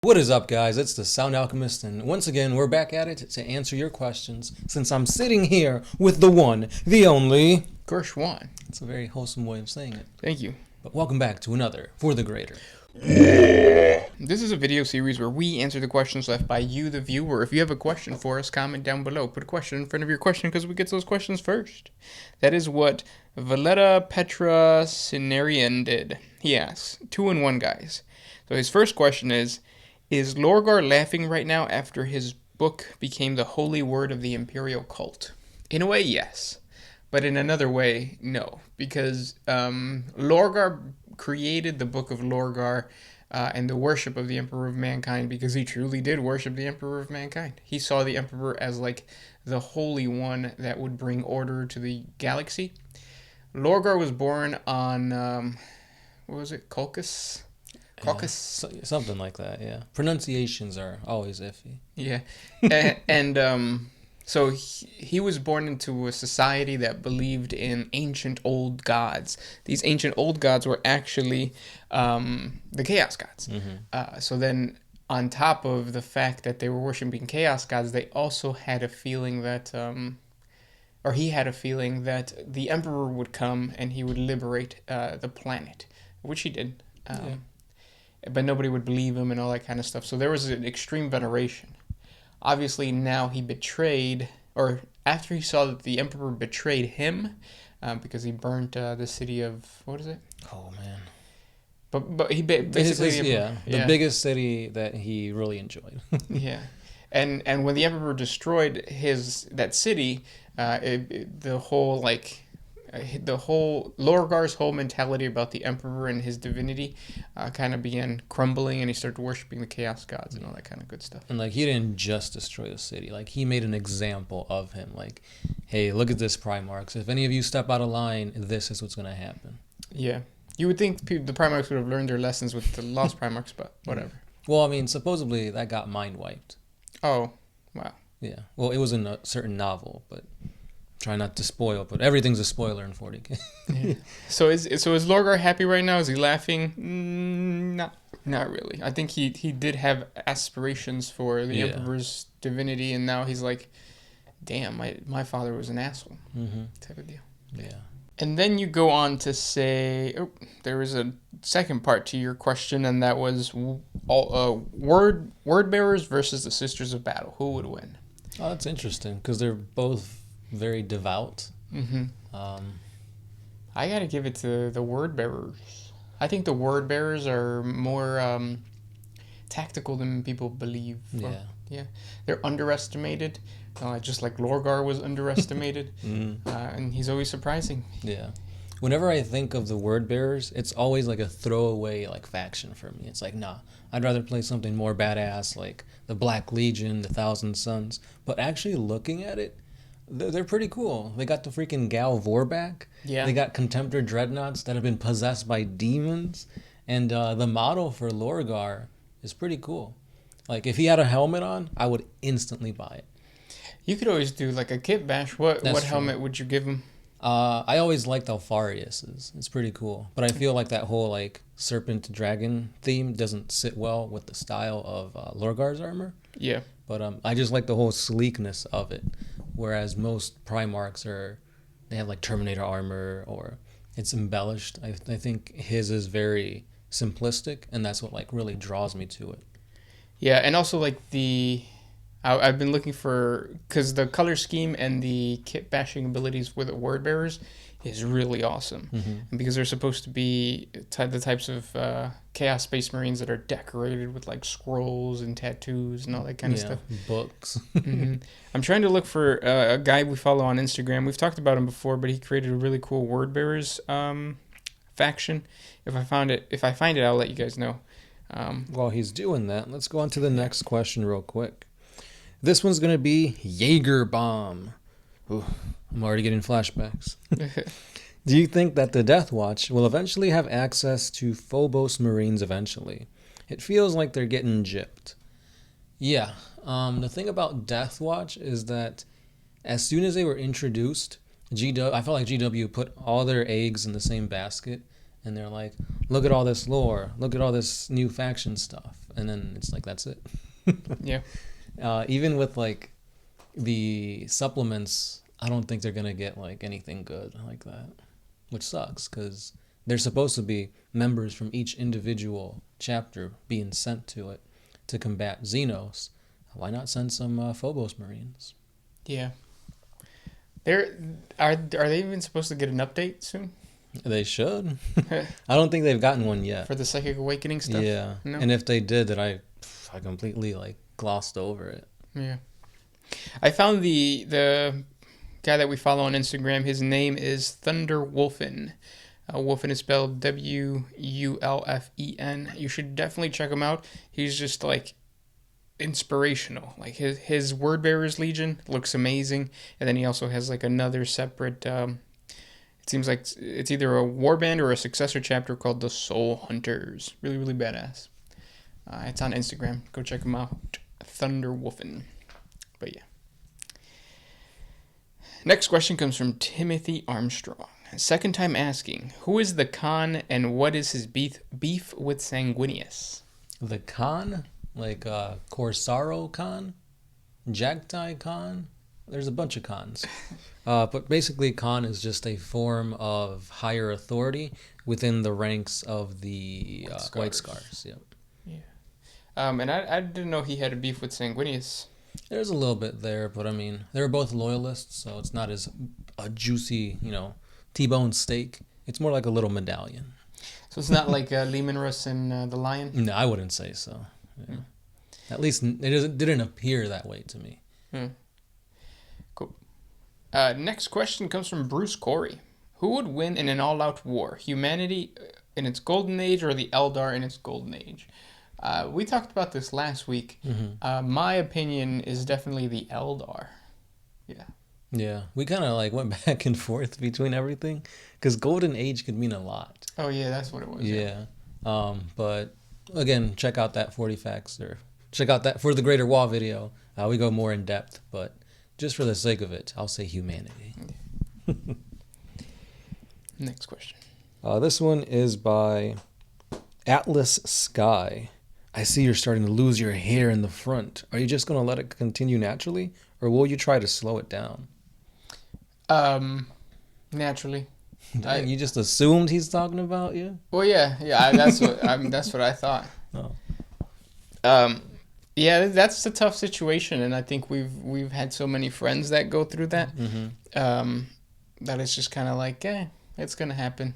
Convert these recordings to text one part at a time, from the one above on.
What is up, guys? It's the Sound Alchemist, and once again, we're back at it to answer your questions, since I'm sitting here with the one, the only... Gershwan. It's a very wholesome way of saying it. Thank you. But welcome back to another For the Greater. This is a video series where we answer the questions left by you, the viewer. If you have a question for us, comment down below. Put a question in front of your question because we get those questions first. That is what Valletta Petra Cinerian did. He asks, 2-in-1 guys. So his first question is Lorgar laughing right now after his book became the holy word of the Imperial cult? In a way, yes. But in another way, no. Because Lorgar created the Book of Lorgar and the worship of the Emperor of Mankind because he truly did worship the Emperor of Mankind. He saw the Emperor as like the holy one that would bring order to the galaxy. Lorgar was born on, what was it, Caucasus? Something like that, yeah. Pronunciations are always iffy. Yeah. So he was born into a society that believed in ancient old gods. These ancient old gods were actually the Chaos Gods. Mm-hmm. So then on top of the fact that they were worshiping Chaos Gods, they also had a feeling that, or he had a feeling that the Emperor would come and he would liberate the planet, which he did. Yeah. But nobody would believe him and all that kind of stuff. So there was an extreme veneration. Obviously, now he betrayed, or after he saw that the Emperor betrayed him, because he burnt the city of, what is it? Oh, man. But he basically... the biggest city that he really enjoyed. Yeah. And when the Emperor destroyed that city, the whole Lorgar's whole mentality about the Emperor and his divinity kind of began crumbling, and he started worshiping the Chaos Gods and all that kind of good stuff. And like, he didn't just destroy the city, like he made an example of him, like, hey, look at this Primarchs, if any of you step out of line, this is what's going to happen. Yeah, you would think the Primarchs would have learned their lessons with the lost Primarchs, but whatever. Well, I mean, supposedly that got mind wiped. Oh, wow. Yeah, well, it was in a certain novel, but try not to spoil, but everything's a spoiler in 40K. Yeah. So is Lorgar happy right now? Is he laughing? Not really. I think he did have aspirations for the Emperor's divinity, and now he's like, damn, my father was an asshole, type of deal. Yeah. And then you go on to say, there was a second part to your question, and that was word bearers versus the Sisters of Battle. Who would win? Oh, that's interesting, because they're both very devout. Mm-hmm. I gotta give it to the word bearers. I think the word bearers are more tactical than people believe. Yeah. They're underestimated, just like Lorgar was underestimated, and he's always surprising. Yeah. Whenever I think of the word bearers, it's always like a throwaway like faction for me. It's like, nah, I'd rather play something more badass like the Black Legion, the Thousand Sons. But actually looking at it, they're pretty cool. They got the freaking Gal Vorback. Yeah. They got Contemptor Dreadnoughts that have been possessed by demons. And the model for Lorgar is pretty cool. Like, if he had a helmet on, I would instantly buy it. You could always do like a kit bash. What true. Helmet would you give him? I always liked Alfarius's. It's pretty cool. But I feel like that whole like serpent dragon theme doesn't sit well with the style of Lorgar's armor. Yeah. But I just like the whole sleekness of it. Whereas most Primarchs they have like Terminator armor, or it's embellished. I think his is very simplistic, and that's what like really draws me to it. Yeah, and also like I've been looking for, because the color scheme and the kit bashing abilities with the word bearers is really awesome. Mm-hmm. And because they're supposed to be the types of Chaos Space Marines that are decorated with like scrolls and tattoos and all that kind of stuff. Books. Mm-hmm. I'm trying to look for a guy we follow on Instagram. We've talked about him before, but he created a really cool word bearers faction. If I find it, I'll let you guys know. While he's doing that, let's go on to the next question real quick. This one's going to be Jaeger Bomb. Ooh, I'm already getting flashbacks. Do you think that the Death Watch will eventually have access to Phobos Marines eventually? It feels like they're getting gypped. Yeah, the thing about Death Watch is that as soon as they were introduced, I felt like GW put all their eggs in the same basket and they're like, look at all this lore, look at all this new faction stuff, and then it's like, that's it. Yeah. Even with like the supplements, I don't think they're gonna get like anything good like that, which sucks because they're supposed to be members from each individual chapter being sent to it to combat Xenos. Why not send some Phobos Marines? Yeah. Are they even supposed to get an update soon? They should. I don't think they've gotten one yet. For the Psychic Awakening stuff? Yeah. No? And if they did, then I completely like glossed over it. Yeah. I found the guy that we follow on Instagram. His name is Thunder Wolfen. Wolfen is spelled Wulfen. You should definitely check him out. He's just like inspirational. Like his Word Bearers Legion looks amazing, and then he also has like another separate. It seems like it's either a warband or a successor chapter called the Soul Hunters. Really, really badass. It's on Instagram. Go check him out. Thunder Wolfen. But yeah. Next question comes from Timothy Armstrong. Second time asking, who is the Khan and what is his beef with Sanguinius? The Khan? Like Corsaro Khan? Jagtai Khan? There's a bunch of Khans. But basically Khan is just a form of higher authority within the ranks of the White Scars. Yep. Yeah. And I didn't know he had a beef with Sanguinius. There's a little bit there, but I mean, they're both loyalists, so it's not as a juicy, T-bone steak. It's more like a little medallion. So it's not like Lehman Russ and the Lion? No, I wouldn't say so. Yeah. At least it didn't appear that way to me. Cool. Next question comes from Bruce Corey. Who would win in an all-out war? Humanity in its golden age or the Eldar in its golden age? We talked about this last week. Mm-hmm. My opinion is definitely the Eldar. Yeah. Yeah, we kind of like went back and forth between everything because golden age could mean a lot. Oh yeah, that's what it was. Yeah. But again, check out that 40 facts or check out that for the Greater WAAAGH video. We go more in depth, but just for the sake of it, I'll say humanity. Next question. This one is by Atlas Sky. I see you're starting to lose your hair in the front. Are you just going to let it continue naturally, or will you try to slow it down? Naturally. You just assumed he's talking about you? Well, yeah. That's what I thought. Oh. Yeah, that's a tough situation, and I think we've had so many friends that go through that. Mm-hmm. That it's just kind of like, it's gonna happen,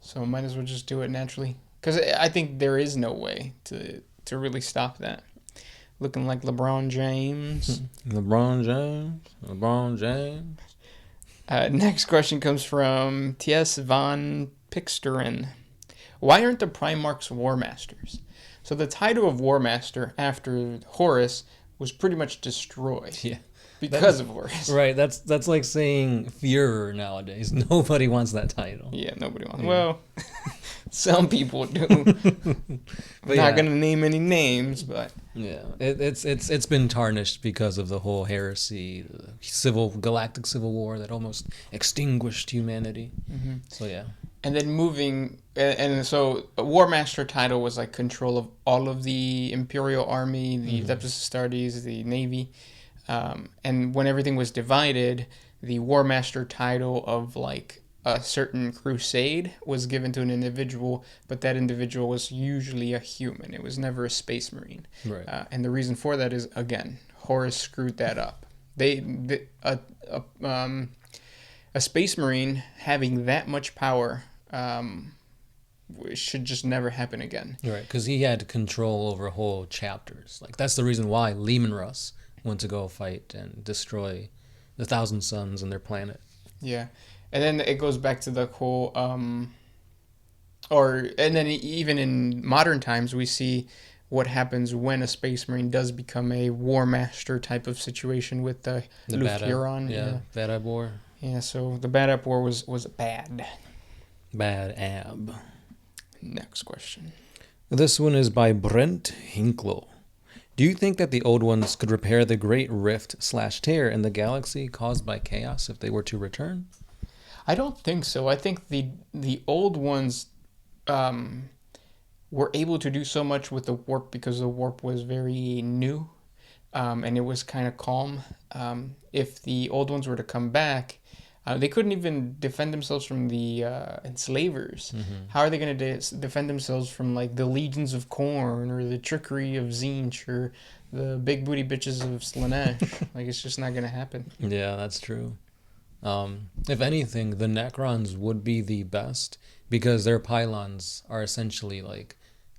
so might as well just do it naturally. Because I think there is no way to really stop that. Looking like LeBron James. LeBron James. Next question comes from T.S. von Pixterin. Why aren't the Primarchs Warmasters? So the title of Warmaster after Horus was pretty much destroyed. Yeah. Because of Horus. Right, that's like saying Führer nowadays. Nobody wants that title. Yeah, nobody wants. Yeah. Well, some people do. But not gonna name any names, but yeah, it's been tarnished because of the whole heresy, the galactic civil war that almost extinguished humanity. Mm-hmm. So yeah. And then so a Warmaster title was like control of all of the Imperial army, the Leptis Astartes, the Navy. And when everything was divided, the Warmaster title of like a certain crusade was given to an individual, but that individual was usually a human. It was never a space marine. Right. And the reason for that is, again, Horus screwed that up. A space marine having that much power should just never happen again. Right, because he had control over whole chapters. Like that's the reason why Lehman Russ went to go fight and destroy the Thousand Suns and their planet. Yeah, and then it goes back to the whole, and then even in modern times we see what happens when a space marine does become a war master type of situation with the Huron. Yeah, Bad Ab War. Yeah, so the Bad Ab War was bad. Bad Ab. Next question. This one is by Brent Hinklo. Do you think that the old ones could repair the great rift/tear in the galaxy caused by chaos if they were to return? I don't think so. I think the old ones were able to do so much with the warp because the warp was very new, and it was kind of calm. If the old ones were to come back, they couldn't even defend themselves from the enslavers. How are they going to defend themselves from like the legions of Khorne or the trickery of Tzeentch or the big booty bitches of Slaanesh? Like, it's just not going to happen. Yeah, that's true. If anything, the Necrons would be the best because their pylons are essentially like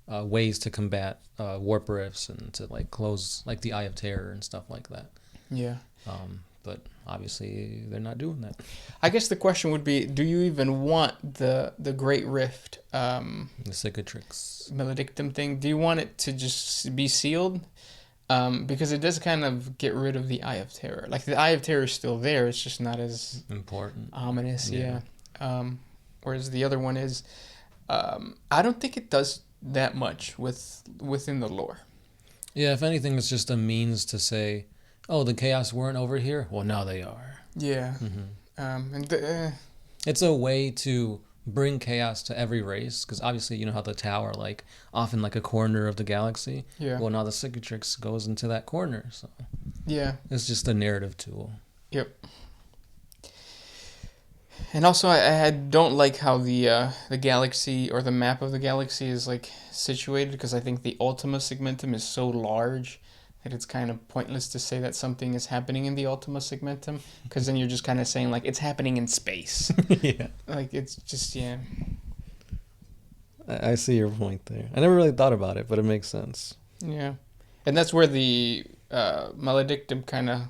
ways to combat warp rifts and to like close like the Eye of Terror and stuff like that. Yeah. But obviously they're not doing that. I guess the question would be, do you even want the Great Rift, The cicatrix maledictum thing? Do you want it to just be sealed? Because it does kind of get rid of the Eye of Terror. Like, the Eye of Terror is still there. It's just not as important, ominous. Yeah. Whereas the other one is, I don't think it does that much within the lore. Yeah, if anything, it's just a means to say, oh, the chaos weren't over here. Well, now they are. Yeah. It's a way to bring chaos to every race, because obviously you know how the tower like often like a corner of the galaxy. Yeah. Well, now the cicatrix goes into that corner, so yeah, it's just a narrative tool. Yep. And also, I don't like how the galaxy or the map of the galaxy is like situated, because I think the Ultima Segmentum is so large that it's kind of pointless to say that something is happening in the Ultima Segmentum, because then you're just kind of saying like it's happening in space. Yeah. Like, it's just, yeah. I see your point there. I never really thought about it, but it makes sense. Yeah. And that's where the Maledictum kind of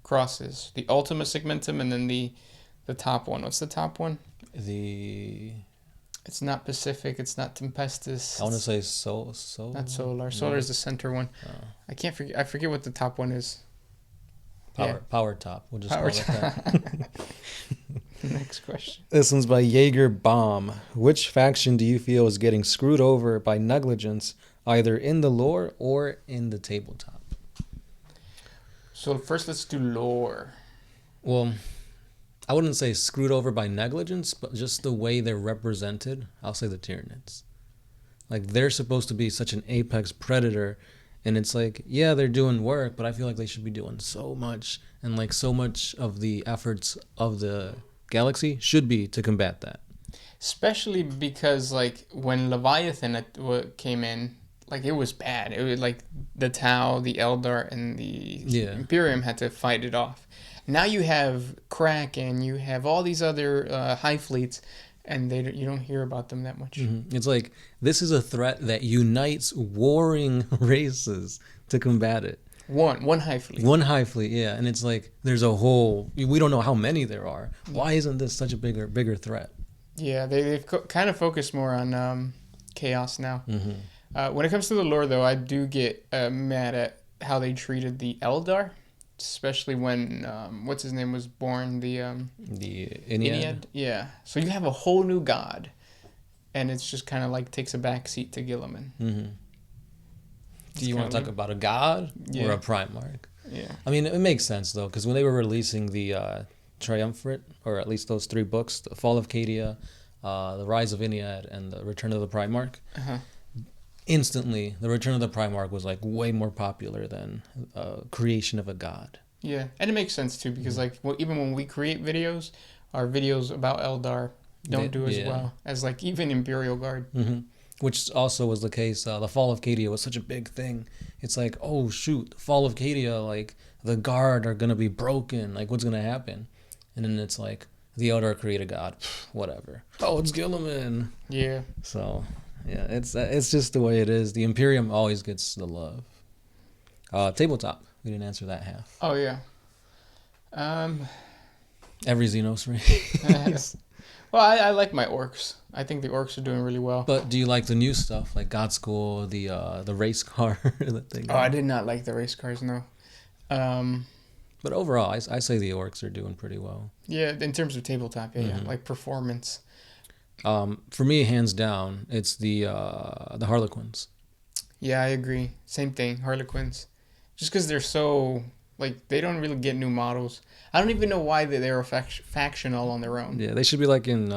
crosses. The Ultima Segmentum and then the top one. What's the top one? It's not Pacific. It's not Tempestus. I want to say Not Solar. Solar is the center one. Oh. I forget what the top one is. Power top. We'll just Power call it that. Next question. This one's by Jaeger Bomb. Which faction do you feel is getting screwed over by negligence, either in the lore or in the tabletop? So first, let's do lore. Well, I wouldn't say screwed over by negligence, but just the way they're represented. I'll say the Tyranids. Like, they're supposed to be such an apex predator, and it's like, yeah, they're doing work, but I feel like they should be doing so much, and like so much of the efforts of the galaxy should be to combat that. Especially because, like, when Leviathan came in, like, it was bad. It was like the Tau, the Eldar, and the Imperium had to fight it off. Now you have Kraken, you have all these other high fleets, and you don't hear about them that much. Mm-hmm. It's like, this is a threat that unites warring races to combat it. One high fleet. One high fleet, yeah. And it's like, there's a whole, we don't know how many there are. Why isn't this such a bigger threat? Yeah, they've kind of focused more on chaos now. Mm-hmm. When it comes to the lore, though, I do get mad at how they treated the Eldar. Especially when what's his name was born, the Ennead. Yeah. So you have a whole new god, and it's just kind of like takes a backseat to Guilliman. Mm-hmm. Do you want to talk about a god or a Primarch? Yeah. I mean, it makes sense though, because when they were releasing the Triumvirate, or at least those three books, the Fall of Cadia, the Rise of Ennead, and the Return of the Primarch. Instantly, the Return of the Primarch was like way more popular than creation of a god. Yeah, and it makes sense too, because like even when we create videos, our videos about Eldar don't do as well as like even Imperial Guard. Mm-hmm. Which also was the case. The Fall of Cadia was such a big thing. It's like, oh shoot, the Fall of Cadia, like the Guard are gonna be broken. Like, what's gonna happen? And then it's like, the Eldar create a god. Whatever. Oh, it's Guilliman. Yeah. So. Yeah, it's just the way it is. The Imperium always gets the love. Tabletop. We didn't answer that half. Oh, yeah. Every Xenos race. Well, I like my orcs. I think the orcs are doing really well. But do you like the new stuff, like God School, the race car that they got? Oh, I did not like the race cars, no. But overall, I say the orcs are doing pretty well. Yeah, in terms of tabletop, yeah, like performance. For me, hands down, it's the Harlequins. Yeah, I agree. Same thing, Harlequins. Just because they're so, like, they don't really get new models. I don't even know why they're a faction all on their own. Yeah, they should be like in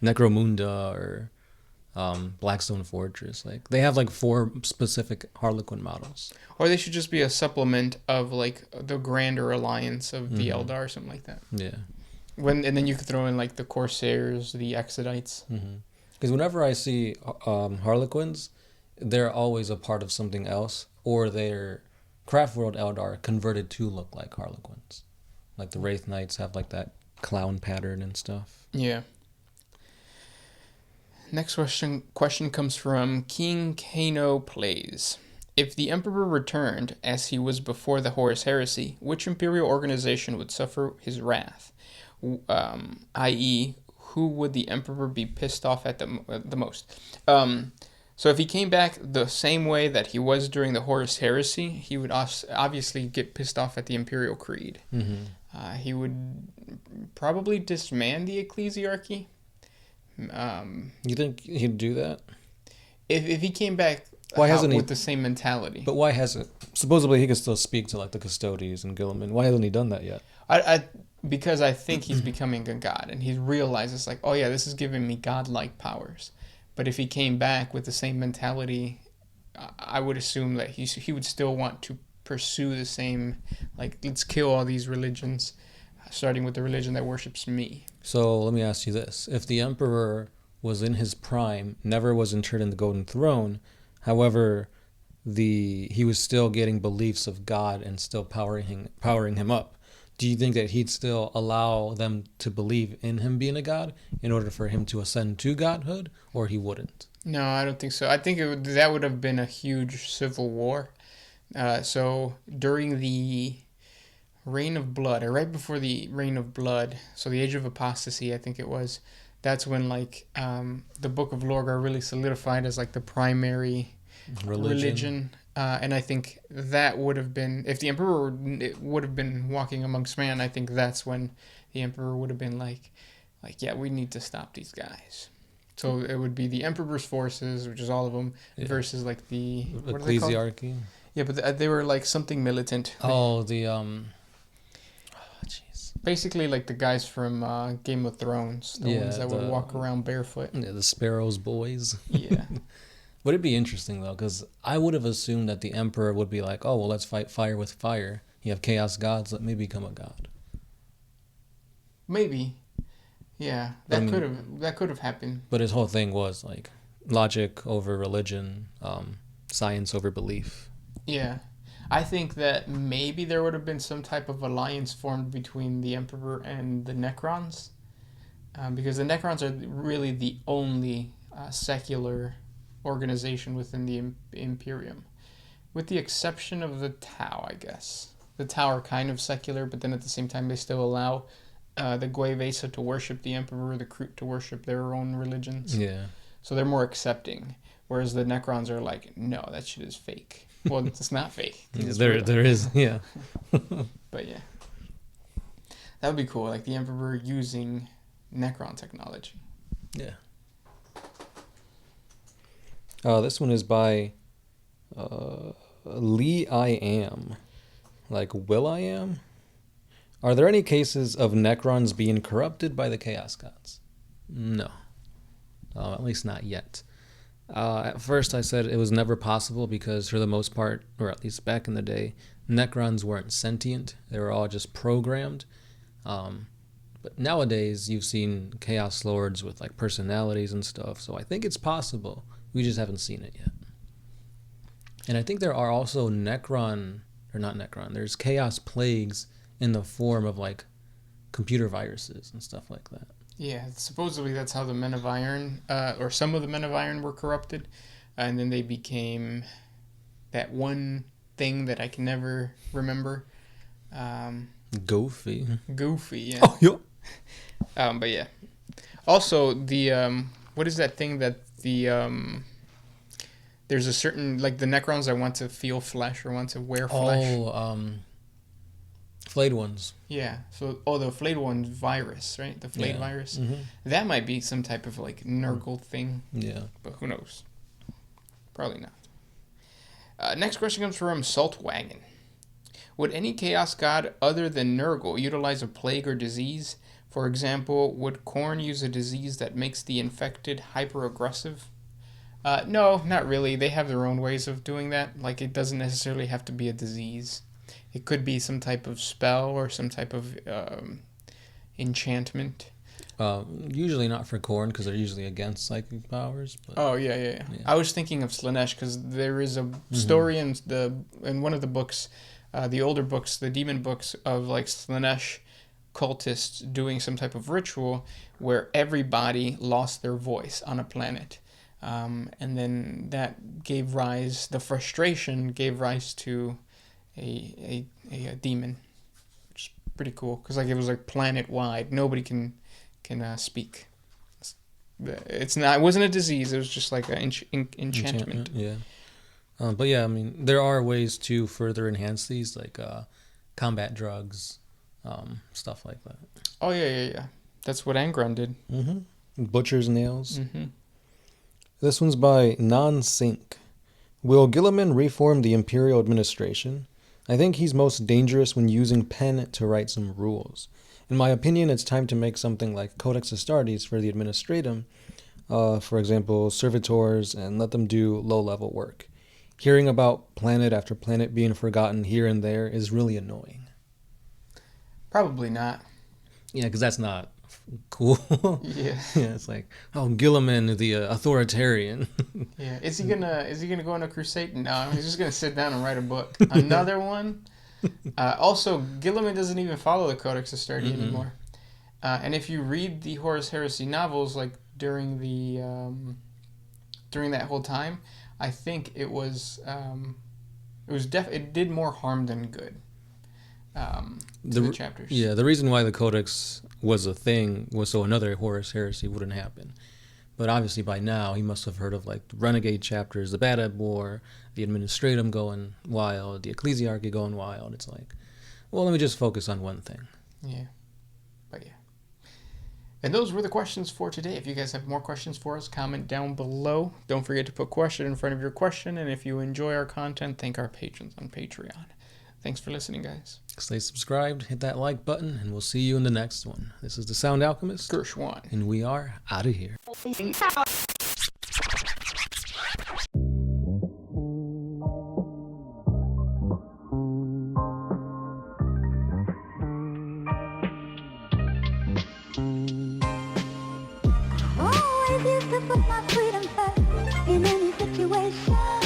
Necromunda or Blackstone Fortress. Like they have like 4 specific Harlequin models. Or they should just be a supplement of like the grander alliance of the Eldar or something like that. Yeah. And then you could throw in like the Corsairs, the Exodites. Because whenever I see Harlequins, they're always a part of something else, or they're Craft World Eldar converted to look like Harlequins. Like the Wraith Knights have like that clown pattern and stuff. Yeah. Next question comes from King Kano Plays. If the Emperor returned, as he was before the Horus Heresy, which Imperial organization would suffer his wrath? I.e., who would the Emperor be pissed off at the most? So if he came back the same way that he was during the Horus Heresy, he would obviously get pissed off at the Imperial Creed. He would probably disband the Ecclesiarchy. You think he'd do that? If he came back with the same mentality. But why hasn't? Supposedly he could still speak to like the Custodies and Guilliman. Why hasn't he done that yet? Because I think he's becoming a god, and he realizes like, oh yeah, this is giving me godlike powers. But if he came back with the same mentality, I would assume that he would still want to pursue the same, like, let's kill all these religions, starting with the religion that worships me. So let me ask you this. If the Emperor was in his prime, never was interred in the Golden Throne, however, he was still getting beliefs of God and still powering him up, do you think that he'd still allow them to believe in him being a god in order for him to ascend to godhood, or he wouldn't? No, I don't think so. I think that would have been a huge civil war. So during the Reign of Blood, or right before the Reign of Blood, so the Age of Apostasy, I think it was, that's when like the Book of Lorgar really solidified as like the primary religion. And I think that would have been, if the Emperor would have been walking amongst man, I think that's when the Emperor would have been like, yeah, we need to stop these guys. So it would be the Emperor's forces, which is all of them, versus like the Ecclesiarchy. Yeah, but they were like something militant. Oh, basically like the guys from Game of Thrones, the ones that would walk around barefoot. Yeah, the Sparrow's boys. Yeah. Would it be interesting, though? Because I would have assumed that the Emperor would be like, oh, well, let's fight fire with fire. You have chaos gods, let me become a god. Maybe. Yeah, that could have happened. But his whole thing was, like, logic over religion, science over belief. Yeah. I think that maybe there would have been some type of alliance formed between the Emperor and the Necrons. Because the Necrons are really the only secular organization within the Imperium, with the exception of the Tau, I guess. The Tau are kind of secular, but then at the same time they still allow the Guevesa to worship the Emperor, the Kroot to worship their own religions. Yeah. So they're more accepting, whereas the Necrons are like, no, that shit is fake. Well, it's not fake. There is, yeah. But yeah. That would be cool, like the Emperor using Necron technology. Yeah. This one is by Lee I Am. Like, Will I Am? Are there any cases of Necrons being corrupted by the Chaos Gods? No. At least not yet. At first I said it was never possible because for the most part, or at least back in the day, Necrons weren't sentient. They were all just programmed. But nowadays you've seen Chaos Lords with like personalities and stuff, so I think it's possible. We just haven't seen it yet. And I think there are also there's Chaos Plagues in the form of like computer viruses and stuff like that. Yeah, supposedly that's how the Men of Iron, or some of the Men of Iron were corrupted, and then they became that one thing that I can never remember. Goofy, yeah. Oh, yeah. But yeah. Also, the, what is that thing that there's a certain, like the Necrons that want to feel flesh or want to wear flesh. Flayed ones. Yeah. So, the flayed one virus, right? The flayed virus. Mm-hmm. That might be some type of like Nurgle thing. Yeah. But who knows? Probably not. Next question comes from Saltwagon. Would any chaos god other than Nurgle utilize a plague or disease? For example, would Khorne use a disease that makes the infected hyper-aggressive? No, not really. They have their own ways of doing that. Like, it doesn't necessarily have to be a disease. It could be some type of spell or some type of enchantment. Usually not for Khorne, because they're usually against psychic powers. But, Oh, yeah. I was thinking of Slaanesh, because there is a story in one of the books, the older books, the demon books, of like Slaanesh cultists doing some type of ritual where everybody lost their voice on a planet. And then that gave rise, the frustration gave rise to a demon, which is pretty cool, because like it was like planet wide. Nobody can speak. It wasn't a disease. It was just like an enchantment. Yeah. But yeah, I mean, there are ways to further enhance these, like combat drugs, stuff like that. Oh yeah. That's what Angron did. Butcher's nails. This one's by Non-Sync. Will Guilliman reform the Imperial administration? I think he's most dangerous when using pen to write some rules. In my opinion, it's time to make something like Codex Astartes for the Administratum, for example, servitors, and let them do low-level work. Hearing about planet after planet being forgotten here and there is really annoying. Probably not. Yeah, because that's not cool. Yeah. Yeah, it's like, oh, Guilliman, the authoritarian. Yeah. Is he gonna go on a crusade? No, he's just gonna sit down and write a book. Another one. Also, Guilliman doesn't even follow the Codex Astartes anymore. And if you read the Horus Heresy novels, like during that whole time, I think it did more harm than good. To the chapters. Yeah, the reason why the Codex was a thing was so another Horus Heresy wouldn't happen. But obviously by now he must have heard of like the Renegade chapters, the Bad Ed War, the Administratum going wild, the Ecclesiarchy going wild. It's like, well, let me just focus on one thing. Yeah. But yeah. And those were the questions for today. If you guys have more questions for us, comment down below. Don't forget to put question in front of your question. And if you enjoy our content, thank our patrons on Patreon. Thanks for listening, guys. Stay subscribed, hit that like button, and we'll see you in the next one. This is the Sound Alchemist. Gershwan. And we are out of here. Always used to put my freedom first in any situation.